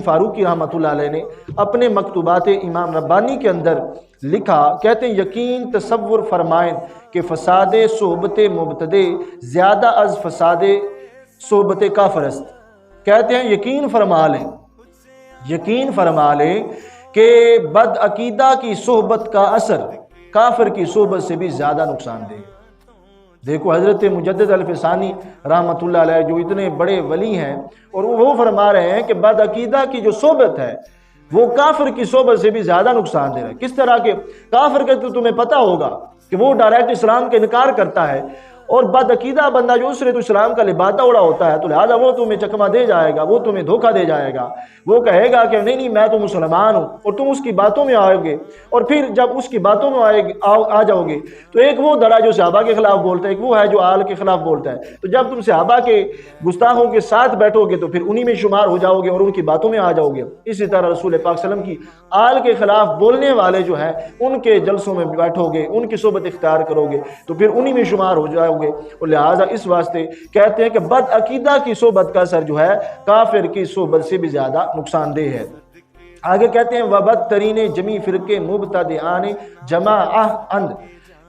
फारूकी रहमतुल्लाह अलैह ने अपने मकतूबात इमाम रब्बानी के अंदर लिखा, कहते हैं यकीन तसव्वुर फरमाएं कि फसाद सोहबत मुबतदे ज़्यादा अज फसाद सोहबत काफरस्त। कहते हैं यकीन फरमा लें कि बदअकीदा की सोहबत का असर काफिर की सोहबत से भी ज़्यादा नुकसानदेह है। देखो हज़रत मुजद्दिद अल-फ़सानी रहमतुल्लाह अलैह जो इतने बड़े वली हैं और वो फरमा रहे हैं कि बदअकीदा की जो सोहबत है वो काफिर की सोहबत से भी ज़्यादा नुकसान दे रहा है। किस तरह के काफिर के तो तुम्हें पता होगा कि वो डायरेक्ट इस्लाम का इनकार करता है, और बदअकीदा बंदा जो उसने तो इस्लाम का लिबादा उड़ा होता है, तो लिहाजा वो तुम्हें चकमा दे जाएगा, वो तुम्हें धोखा दे जाएगा। वो कहेगा कि नहीं मैं तो मुसलमान हूँ, और तुम उसकी बातों में आओगे, और फिर जब उसकी बातों में आ जाओगे तो एक वो धड़ा जो सहाबा के खिलाफ बोलता है, एक वो है जो आल के खिलाफ बोलता है। तो जब तुम सहाबा के गुस्ताखों के साथ बैठोगे तो फिर उन्हीं में शुमार हो जाओगे और उनकी बातों में आ जाओगे। इसी तरह रसूल पाक सल्लल्लाहु अलैहि वसल्लम की आल के खिलाफ बोलने वाले जो है उनके जलसों में बैठोगे, उनकी सोबत इख्तियार करोगे तो फिर उन्हीं में शुमार हो जाओगे। और लिहाजा इस वास्ते कहते हैं कि बदअकीदा की सोबत का असर जो है काफिर की सोबत से भी ज्यादा नुकसानदेह है। आगे कहते हैं वबदतरीन जमी फिरके मुबतदिआन जमाअह अंद।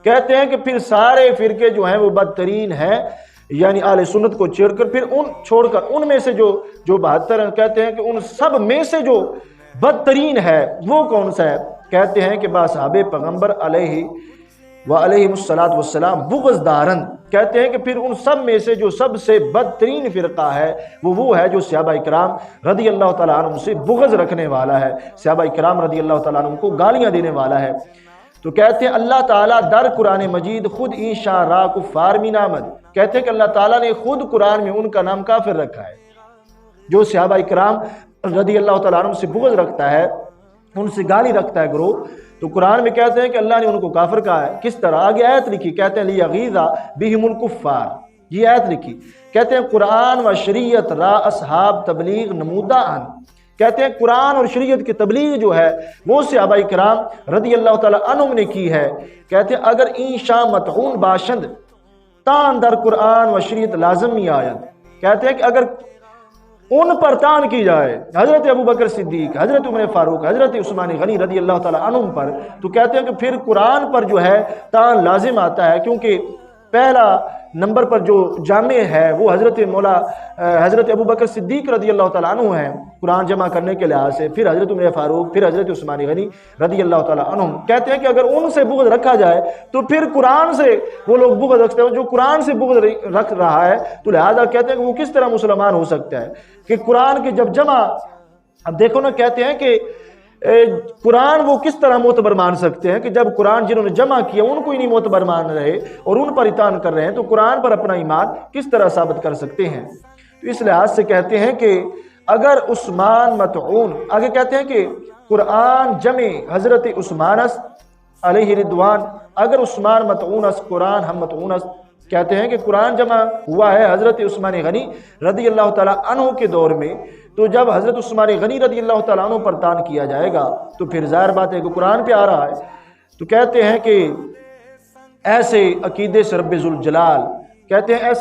कहते हैं कि फिर सारे फिरके जो हैं वो बदतरीन हैं, यानी आले सुन्नत को छोड़कर उनमें से जो 72 कहते हैं कि उन सब में से जो बदतरीन है वो कौन सा है। कहते हैं कि बासहाबे पैगंबर अलैहिमुस्सलातु वस्सलाम बुग़्ज़दारन। कहते हैं कि फिर उन सब में से जो सबसे बदतरीन फ़िरक़ा है वो है जो सहाबा इकराम रदी अल्लाह तआला अन्हुम से बुग़्ज़ रखने वाला है, सहाबा इकराम रदी अल्लाह तआला अन्हुम को गालियाँ देने वाला है। तो कहते हैं अल्लाह ताला दर कुरान मजीद खुद ईशा रा कुफ़ार मिन आमद। कहते हैं कि अल्लाह ताला ने खुद कुरान में उनका नाम काफिर रखा है। जो सहाबा इकराम रदी अल्लाह तआला अन्हुम से बुग़्ज़ रखता है, उनसे गाली रखता है ग्रोह, तो कुरान में कहते हैं कि अल्लाह ने उनको काफिर कहा है। किस तरह? आगे आयत लिखी, कहते हैं लियगीज़ा बिहिमुल कुफ़्फ़ार। ये आयत लिखी, कहते हैं कुरान व शरीयत रा असहाब तबलीग नमूदान। कहते हैं कुरान और शरीयत की तबलीग जो है वो सहाबा इकराम रदी अल्लाह तआला अन्हुम ने की है। कहते हैं अगर ईशा मतऊन बाशंद तान दर कुरान व शरीयत लाजमी आयत। कहते हैं कि अगर उन पर तान की जाए, हजरत अबू बकर सिद्दीक, हजरत उमर फारूक, हजरत उस्मान गनी रदी अल्लाह तआला अन्हुम पर, तो कहते हैं कि फिर कुरान पर जो है तान लाजिम आता है, क्योंकि पहला नंबर पर जो जामे है वो हजरत अबू बकर सिद्दीक रदी अल्लाह तआला अन्हु हैं कुरान जमा करने के लिहाज से, फिर हजरत उमर फारूक, फिर हजरत उस्मान गनी रदी अल्लाह तआला अन्हुम। कहते हैं कि अगर उनसे बुग़्ज़ रखा जाए तो फिर कुरान से वो लोग बुग़्ज़ रखते हैं, जो कुरान से बुग़्ज़ रख रहा है, तो लिहाजा कहते हैं कि वो किस तरह मुसलमान हो सकता है कि कुरान के जब जमा, अब देखो ना, कहते हैं कि कुरान वो किस तरह मोतबर मान सकते हैं कि जब कुरान जिन्होंने जमा किया उनको ही नहीं मोतबर मान रहे और उन पर इतान कर रहे हैं, तो कुरान पर अपना ईमान किस तरह साबित कर सकते हैं। तो इस लिहाज से कहते हैं कि अगर उस्मान मतऊन, आगे कहते हैं कि कुरान जमे हजरत उस्मान अलैहि रिदवान, अगर उस्मान मतऊन कुरान हम मतऊन। कहते हैं कि कुरान जमा हुआ है हजरत उस्मान गनी रदी अल्लाह तआला अन्हु के दौर में, तो जब हजरत उस्मान गनी रदी अल्लाह तआला अन्हु पर तान किया जाएगा तो फिर जाहिर बात है कि कुरान पे आ रहा है। तो कहते हैं कि ऐसे अकीदे से रब्बे जुल जलाल, कहते हैं ऐसे